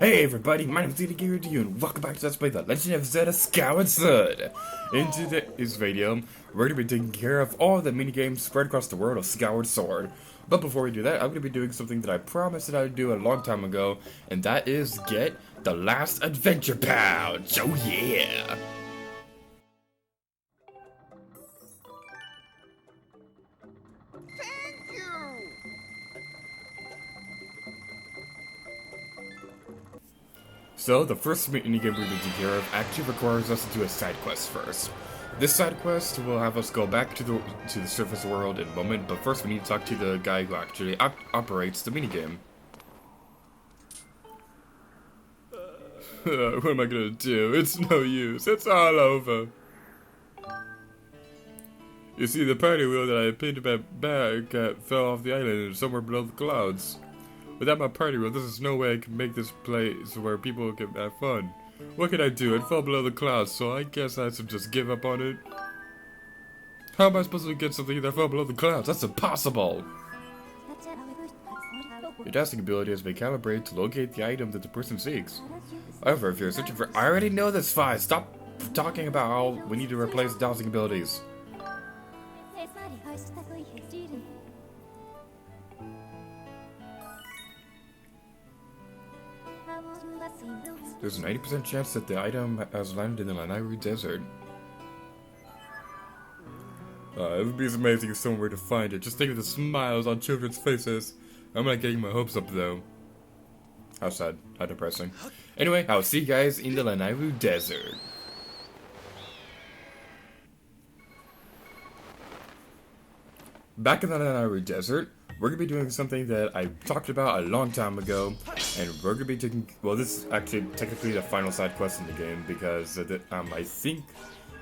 Hey everybody, my name is Rickety Coaster and welcome back to Let's Play The Legend of Zelda Skyward Sword. In today's video, we're going to be taking care of all the minigames spread across the world of Skyward Sword. But before we do that, I'm going to be doing something that I promised that I would do a long time ago, and that is get the last adventure pouch. Oh yeah! So, the first minigame we're going to take care of actually requires us to do a side quest first. This side quest will have us go back to the surface world in a moment, but first we need to talk to the guy who actually operates the minigame. What am I gonna do? It's no use. It's all over. You see, the party wheel that I painted my back fell off the island and somewhere below the clouds. Without my party wheel, there's no way I can make this place where people can have fun. What can I do? It fell below the clouds, so I guess I should just give up on it. How am I supposed to get something that fell below the clouds? That's impossible! Your dancing ability has been calibrated to locate the item that the person seeks. However, if you're searching for— I already know this, fine. Stop talking about how we need to replace dowsing abilities. There's an 80% chance that the item has landed in the Lanairu Desert. It would be amazing if someone were to find it. Just think of the smiles on children's faces. I'm not getting my hopes up though. How sad. How depressing. Anyway, I'll see you guys in the Lanairu Desert. Back in the Lanairu Desert, we're going to be doing something that I talked about a long time ago, and we're going to be taking— well, this is actually technically the final side quest in the game, because I think,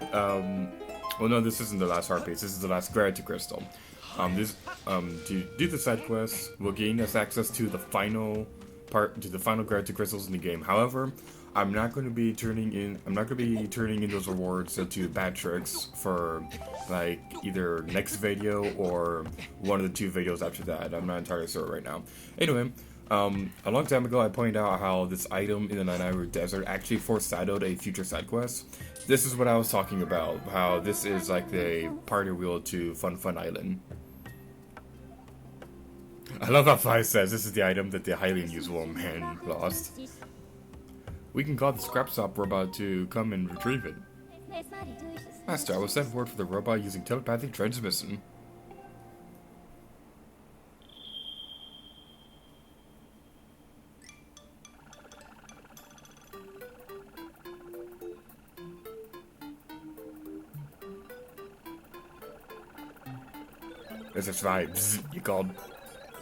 well no, this isn't the last heart piece, this is the last Rickety Crystal. To do the side quest will gain us access to the final Rickety Crystals in the game. However, I'm not going to be turning in those rewards to bad tricks for like either next video or one of the two videos after that. I'm not entirely sure right now. Anyway, a long time ago I pointed out how this item in the Lanairu Desert actually foreshadowed a future side quest. This is what I was talking about, how this is like the party wheel to Fun Island. I love how Fi says this is the item that the highly unusual man lost. We can call the scrap stop robot to come and retrieve it. Master, I will send word for the robot using telepathic transmission. This is right. Bzzzt, you called.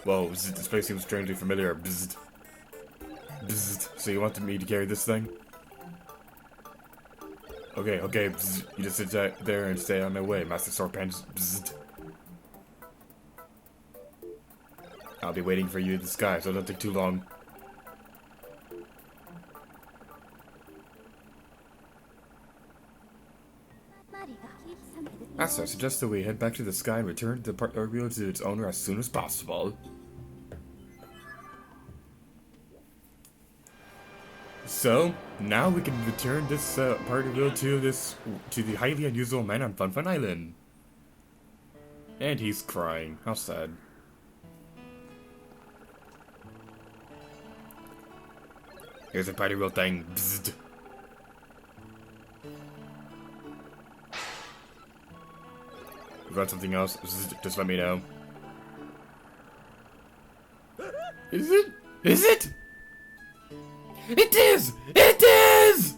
Whoa, bzzzt, this place seems strangely familiar. Bzzzt. Bzzzt. So you wanted me to carry this thing? Okay, bzzzt. You just sit there and stay on my way, Master Swordpan. Bzzzt. I'll be waiting for you in the sky, so don't take too long. Master, I suggest that we head back to the sky and return the part wheel to its owner as soon as possible. So, now we can return this party wheel to the highly unusual man on Fun Island. And he's crying. How sad. Here's a party wheel thing. Bzzzt. If you got something else, just let me know. Is it? Is it? It is! It is!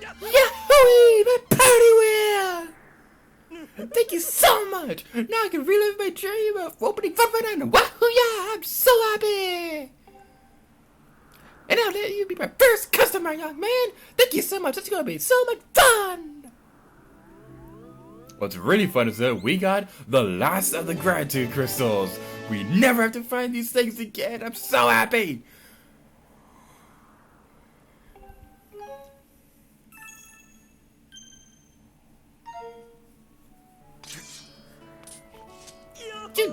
Yahoo! My party wheel! Thank you so much! Now I can relive my dream of opening Fun Island! Wahoo! Yeah! I'm so happy! And I'll let you be my first customer, young man! Thank you so much! It's gonna be so much fun! What's really fun is that we got the last of the Rickety Crystals. We never have to find these things again. I'm so happy.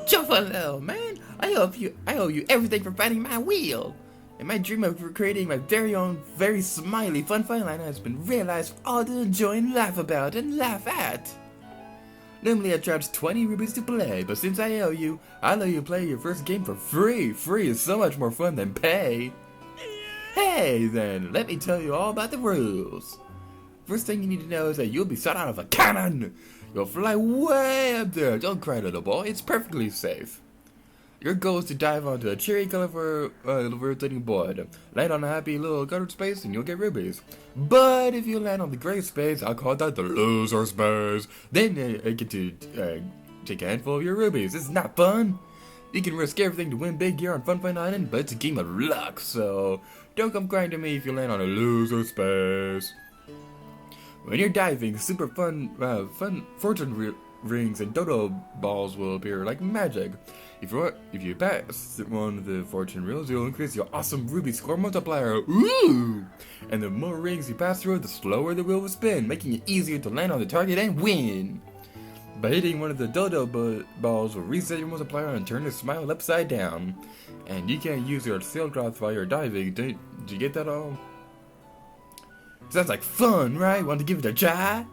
Juffalo, man! I owe you everything for finding my wheel! And my dream of creating my very own, very smiley fun line has been realized for all to enjoy and laugh about and laugh at. Normally I charge 20 rupees to play, but since I owe you, I'll let you play your first game for free. Free is so much more fun than pay. Hey then, let me tell you all about the rules. First thing you need to know is that you'll be shot out of a cannon. You'll fly way up there. Don't cry, little boy. It's perfectly safe. Your goal is to dive onto a cheery, colorful, rotating board. Land on a happy little gutter space and you'll get rubies. But if you land on the gray space, I'll call that the loser space. Then I get to take a handful of your rubies. It's not fun. You can risk everything to win big here on Fun Island, but it's a game of luck, so don't come crying to me if you land on a loser space. When you're diving, super fun fortune rings and dodo balls will appear like magic. If you pass one of the fortune reels, you'll increase your awesome ruby score multiplier. Ooh! And the more rings you pass through, the slower the wheel will spin, making it easier to land on the target and win. By hitting one of the dodo balls will reset your multiplier and turn the smile upside down. And you can't use your sailcloth while you're diving. Did you get that all? Sounds like fun, right? Want to give it a try?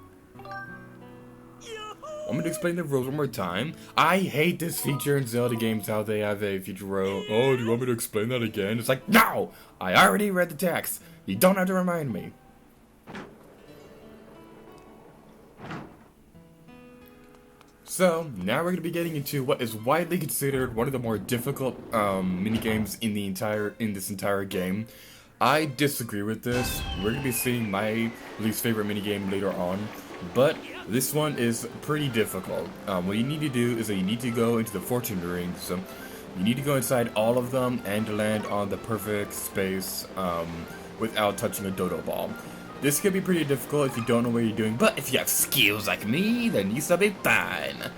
I'm going to explain the rules one more time. I hate this feature in Zelda games, how they have a feature row. Oh, do you want me to explain that again? It's like, no! I already read the text. You don't have to remind me. So, now we're going to be getting into what is widely considered one of the more difficult minigames in this entire game. I disagree with this. We're going to be seeing my least favorite minigame later on. But this one is pretty difficult. What you need to do is that you need to go into the fortune rings. You need to go inside all of them and land on the perfect space without touching a dodo ball. This could be pretty difficult if you don't know what you're doing, but if you have skills like me, then you shall be fine.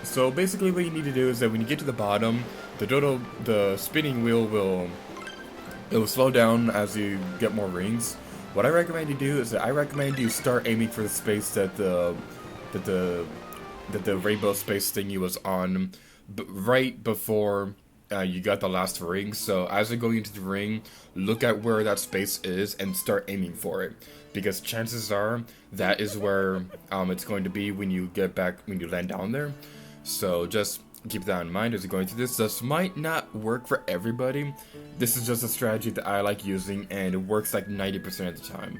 So basically what you need to do is that when you get to the bottom, the spinning wheel will slow down as you get more rings. What I recommend you do is that I recommend you start aiming for the space that the rainbow space thingy was on, right before you got the last ring. So as you're going into the ring, look at where that space is and start aiming for it, because chances are that is where it's going to be when you land down there. So just keep that in mind as you're going through this. This might not work for everybody. This is just a strategy that I like using, and it works like 90% of the time.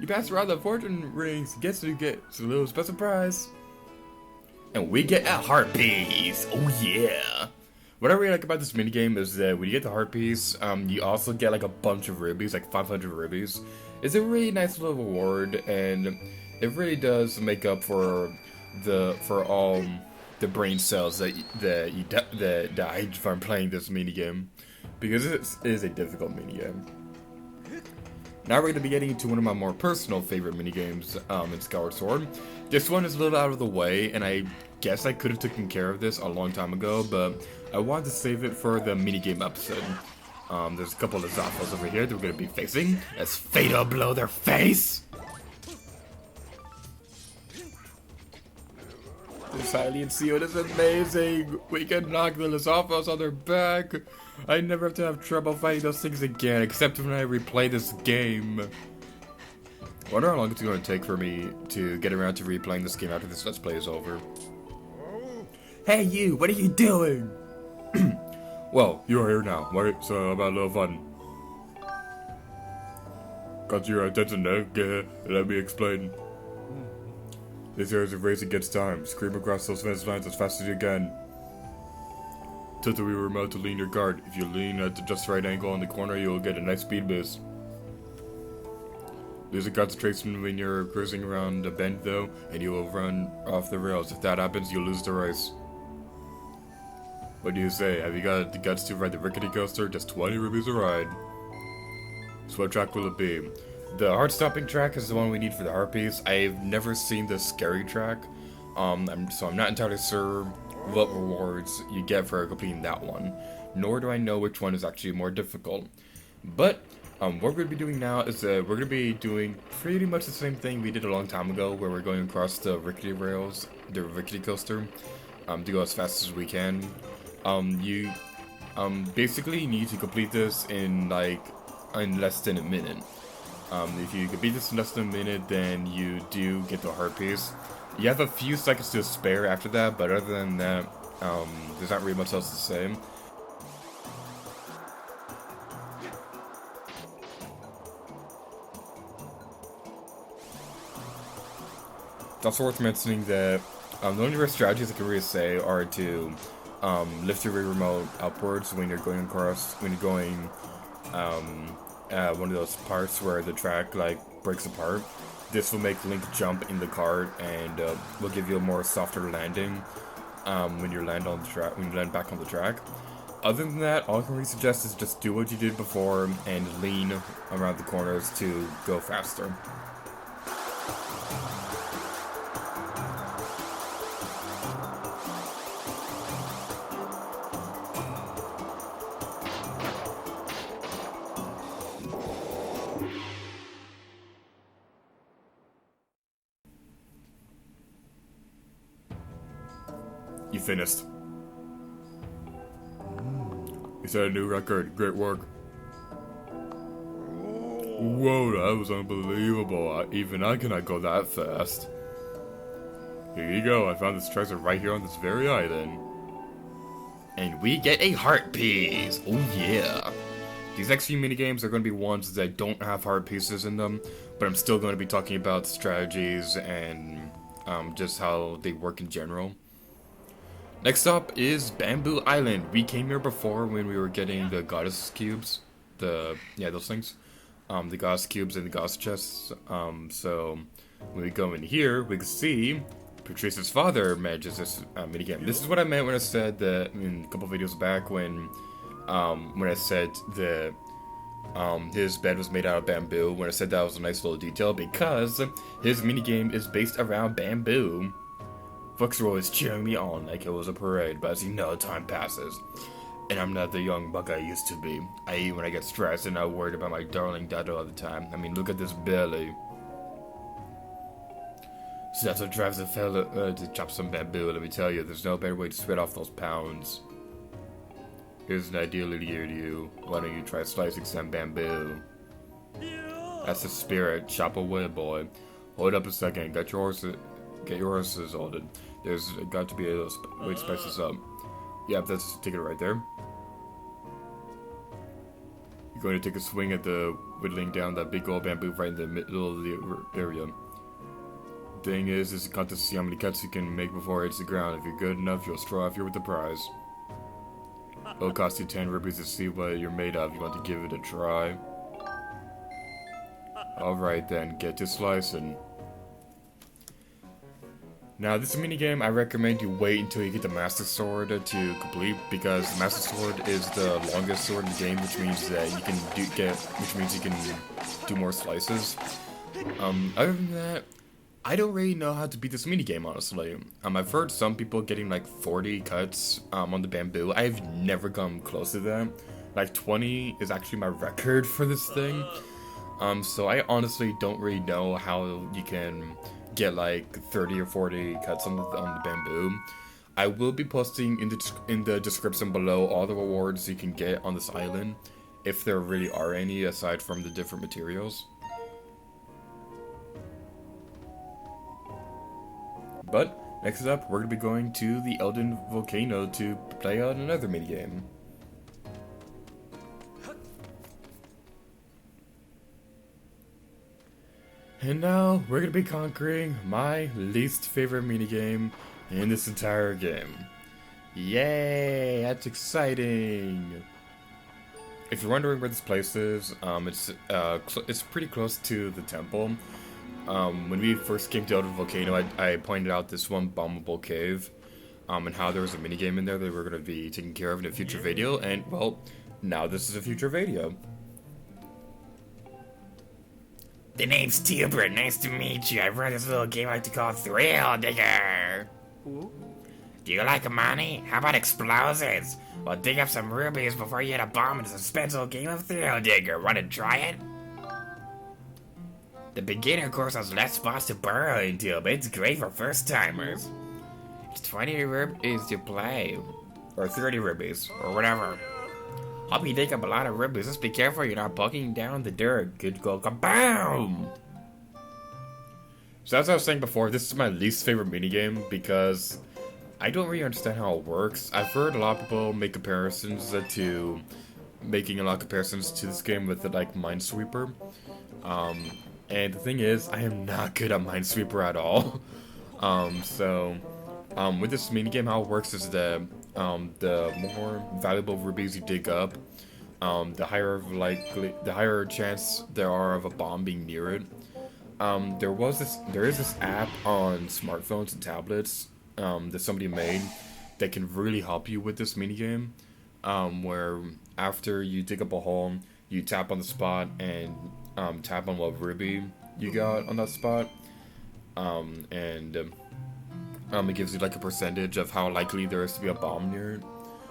You pass around the fortune rings, guess you get a little special prize. And we get a heart piece. Oh yeah. What I really like about this minigame is that when you get the heart piece, you also get like a bunch of rubies, like 500 rubies. It's a really nice little reward, and it really does make up for all the brain cells that died from playing this minigame, because it is a difficult minigame. Now we're going to be getting into one of my more personal favorite minigames in Skyward Sword. This one is a little out of the way, and I guess I could have taken care of this a long time ago, but I wanted to save it for the minigame episode. There's a couple of Zaffos over here that we're going to be facing as Fatal blow their face. This Hylian Seal is amazing. We can knock the Lizalfos on their back. I never have to have trouble fighting those things again, except when I replay this game. I wonder how long it's going to take for me to get around to replaying this game after this Let's Play is over. Hey you, what are you doing? Well, you're here now, right? So about a little fun. Got your attention now? Let me explain. This here is a race against time. Scream across those fence lines as fast as you can. Tilted we remote to lean your guard. If you lean at the just right angle in the corner, you will get a nice speed boost. Lose a concentration when you're cruising around a bend though, and you will run off the rails. If that happens, you'll lose the race. What do you say? Have you got the guts to ride the Rickety Coaster? Just 20 rupees a ride. So what track will it be? The heart-stopping track is the one we need for the heart piece. I've never seen the scary track, so I'm not entirely sure what rewards you get for completing that one. Nor do I know which one is actually more difficult. But what we're going to be doing now is we're going to be doing pretty much the same thing we did a long time ago, where we're going across the rickety rails, the Rickety Coaster. to go as fast as we can. You basically need to complete this in less than a minute. If you complete this in less than a minute, then you do get the heart piece. You have a few seconds to spare after that, but other than that, there's not really much else to say. It's also worth mentioning that the only real strategies I can really say are to lift your rear remote upwards when you're going one of those parts where the track breaks apart. This will make Link jump in the cart and will give you a more softer landing when you land back on the track. Other than that, all I can really suggest is just do what you did before and lean around the corners to go faster. You finished. You set a new record. Great work. Whoa, that was unbelievable. Even I cannot go that fast. Here you go. I found this treasure right here on this very island. And we get a heart piece. Oh yeah. These next few minigames are going to be ones that don't have heart pieces in them, but I'm still going to be talking about strategies and just how they work in general. Next up is Bamboo Island. We came here before when we were getting the goddess cubes. Those things. The goddess cubes and the goddess chests. So when we go in here, we can see Patricia's father manages this minigame. This is what I meant when I said that in a couple videos back when I said that his bed was made out of bamboo. When I said that was a nice little detail because his minigame is based around bamboo. Folks are always cheering me on like it was a parade, but as you know, time passes. And I'm not the young buck I used to be. I eat when I get stressed and not worried about my darling dada all the time. I mean, look at this belly. So that's what drives a fella to chop some bamboo. Let me tell you, there's no better way to sweat off those pounds. Here's an idea to you. Why don't you try slicing some bamboo? That's the spirit. Chop away, boy. Hold up a second. Get your horses halted. There's got to be a way to spice this up. Yep, that's a ticket right there. You're going to take a swing at the whittling down that big old bamboo right in the middle of the area. Thing is a contest to see how many cuts you can make before it hits the ground. If you're good enough, you'll stroll off here with the prize. It'll cost you 10 rupees to see what you're made of. You want to give it a try? Alright then, get to slicing. Now, this minigame, I recommend you wait until you get the Master Sword to complete, because the Master Sword is the longest sword in the game, which means that you can do more slices. Other than that, I don't really know how to beat this minigame, honestly. I've heard some people getting like 40 cuts on the bamboo. I've never come close to that. Like 20 is actually my record for this thing. So I honestly don't really know how you can get like 30 or 40 cuts on the bamboo. I will be posting in the description below all the rewards you can get on this island, if there really are any aside from the different materials. But next up, we're going to be going to the Elden Volcano to play out another minigame. And now, we're going to be conquering my least favorite minigame in this entire game. Yay! That's exciting! If you're wondering where this place is, it's pretty close to the temple. When we first came to Elden Volcano, I pointed out this one bombable cave, and how there was a minigame in there that we're going to be taking care of in a future video, and, well, now this is a future video. The name's Tilbert. Nice to meet you. I run this little game I like to call Thrill Digger. Ooh. Do you like money? How about explosions? Well, dig up some rubies before you hit a bomb in a suspenseful game of Thrill Digger. Want to try it? The beginner course has less spots to burrow into, but it's great for first-timers. 20 rupees to play. Or 30 rupees, or whatever. Hope you take up a lot of rupees. Just be careful you're not bucking down the dirt. Good go, kabam! So as I was saying before, this is my least favorite minigame because I don't really understand how it works. I've heard a lot of people make comparisons to this game with like Minesweeper. And the thing is, I am not good at Minesweeper at all. With this minigame, how it works is the more valuable rubies you dig up, the higher chance there are of a bomb being near it. There is this app on smartphones and tablets that somebody made that can really help you with this minigame, where after you dig up a hole, you tap on the spot and tap on what ruby you got on that spot, it gives you like a percentage of how likely there is to be a bomb near it.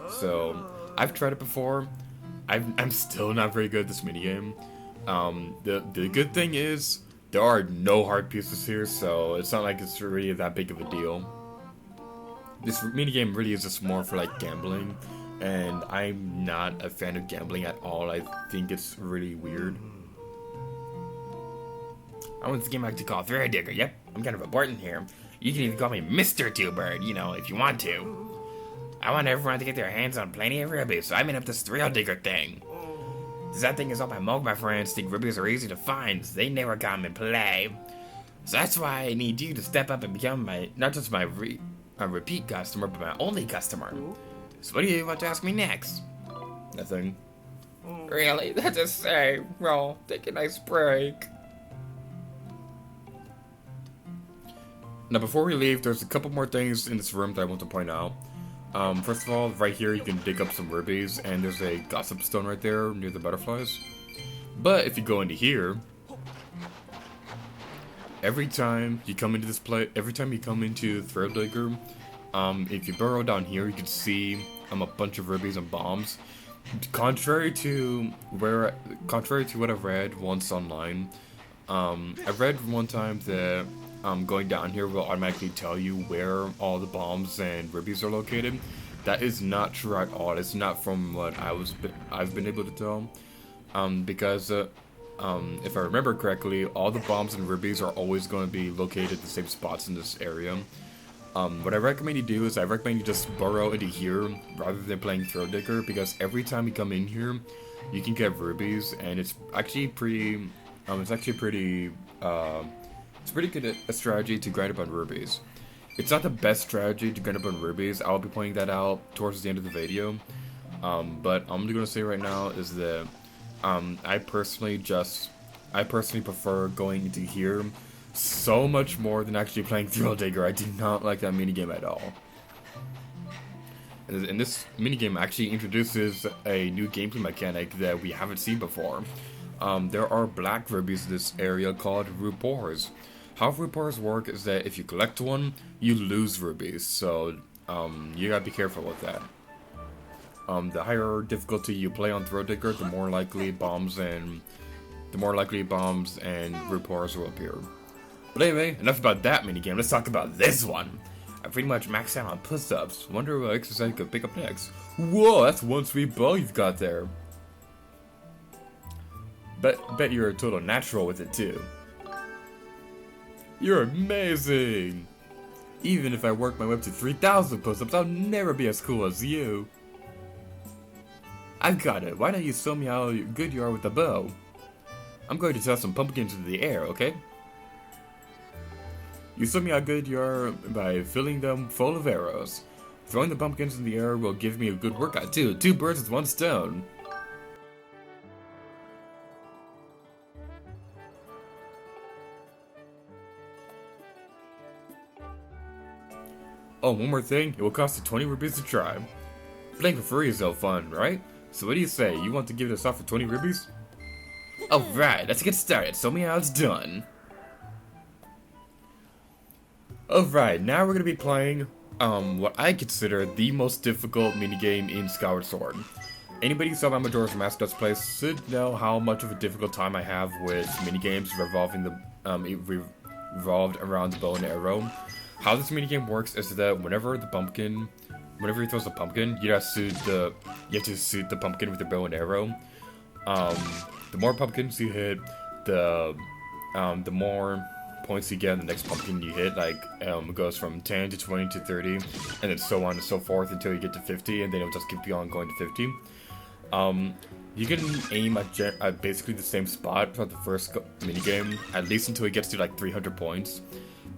So I've tried it before. I'm still not very good at this minigame. The good thing is there are no hard pieces here, so it's not like it's really that big of a deal. This minigame really is just more for like gambling, and I'm not a fan of gambling at all. I think it's really weird. I want this game I like to call Thrill Digger. Yep, I'm kind of important here. You can even call me Mr. Two-Bird, you know, if you want to. I want everyone to get their hands on plenty of rubies, so I made up this Thrill Digger thing. That thing is all my friends think rubies are easy to find, so they never come and play. So that's why I need you to step up and become not just my repeat customer, but my only customer. So what do you want to ask me next? Nothing. Really? That's a say. Roll. Take a nice break. Now before we leave, there's a couple more things in this room that I want to point out. First of all, right here you can dig up some rubies, and there's a gossip stone right there near the butterflies. But if you go into here, every time you come into Thrill Digger, if you burrow down here, you can see a bunch of rubies and bombs. Contrary to what I've read once online, I read one time that going down here will automatically tell you where all the bombs and rubies are located. That is not true at all. It's not from what I've been able to tell. Because if I remember correctly, all the bombs and rubies are always going to be located at the same spots in this area. What I recommend you do is I recommend you just burrow into here rather than playing Thrill Digger, because every time you come in here, you can get rubies, and it's actually pretty good a strategy to grind up on rubies. It's not the best strategy to grind up on rubies. I'll be pointing that out towards the end of the video. But I'm gonna say right now is that I personally prefer going into here so much more than actually playing Thrill Digger. I do not like that minigame at all. And this minigame actually introduces a new gameplay mechanic that we haven't seen before. There are black rubies in this area called rupees. How rupees work is that if you collect one, you lose rubies, so you gotta be careful with that. The higher difficulty you play on Thrill Digger, the more likely bombs and rupees will appear. But anyway, enough about that minigame. Let's talk about this one. I pretty much maxed out on push-ups. Wonder what exercise I could pick up next. Whoa, that's one sweet bow you've got there. Bet you're a total natural with it too. You're amazing! Even if I work my way up to 3,000 push-ups, I'll never be as cool as you. I've got it. Why don't you show me how good you are with the bow? I'm going to toss some pumpkins into the air, okay? You show me how good you are by filling them full of arrows. Throwing the pumpkins in the air will give me a good workout too. 2 birds with 1 stone. Oh, one more thing, it will cost you 20 rupees to try. Playing for free is so fun, right? So what do you say, you want to give this off for 20 rupees? Alright, let's get started, show me how it's done. Alright, now we're gonna be playing, what I consider the most difficult minigame in Skyward Sword. Anybody who saw my Majora's Mask Let's Play should know how much of a difficult time I have with minigames revolved around the bow and arrow. how this minigame works is that whenever he throws the pumpkin, you have to shoot the pumpkin with your bow and arrow. The more pumpkins you hit, the more points you get on the next pumpkin you hit. Like, it goes from 10 to 20 to 30, and then so on and so forth until you get to 50, and then it'll just keep on going to 50. You can aim at basically the same spot for the first minigame, at least until he gets to like 300 points.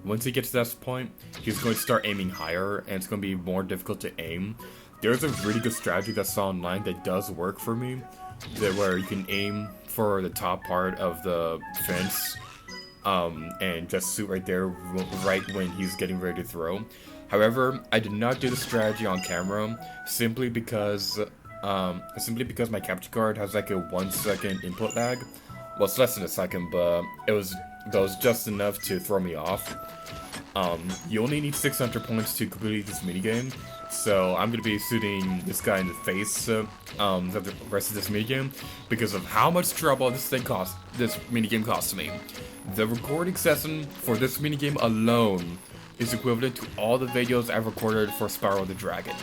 Once he gets to that point, he's going to start aiming higher, and it's going to be more difficult to aim. There's a really good strategy that I saw online that does work for me, where you can aim for the top part of the fence, and just shoot right there, right when he's getting ready to throw. However, I did not do the strategy on camera, simply because my capture card has like a 1 second input lag. Well, it's less than a second, but that was just enough to throw me off. You only need 600 points to complete this minigame, so I'm gonna be shooting this guy in the face the rest of this minigame because of how much trouble this minigame cost me. The recording session for this minigame alone is equivalent to all the videos I've recorded for Spyro the Dragon.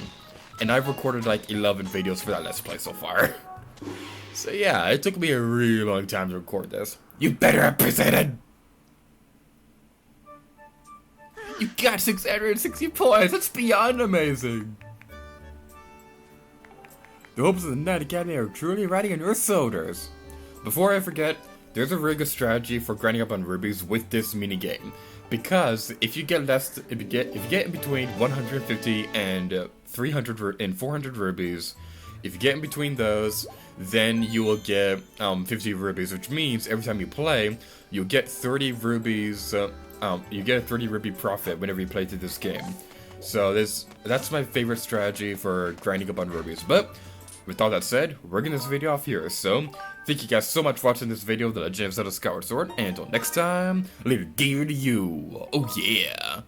And I've recorded like 11 videos for that Let's Play so far. So yeah, it took me a really long time to record this. You better appreciate it! You got 660 points. That's beyond amazing. The hopes of the Night Academy are truly riding on your shoulders. Before I forget, there's a really good strategy for grinding up on rubies with this minigame. Because if you get in between 150 and 300 and 400 rubies, if you get in between those, then you will get 50 rubies, which means every time you play, you'll get 30 rubies. You get a 30 rupee profit whenever you play through this game. So that's my favorite strategy for grinding up on rubies. But with all that said, we're getting this video off here. So thank you guys so much for watching this video of The Legend of Zelda Skyward Sword. And until next time, leave the game to you. Oh yeah.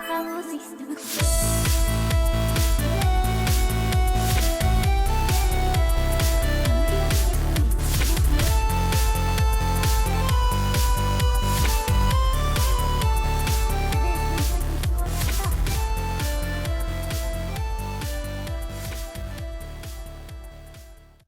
Power system.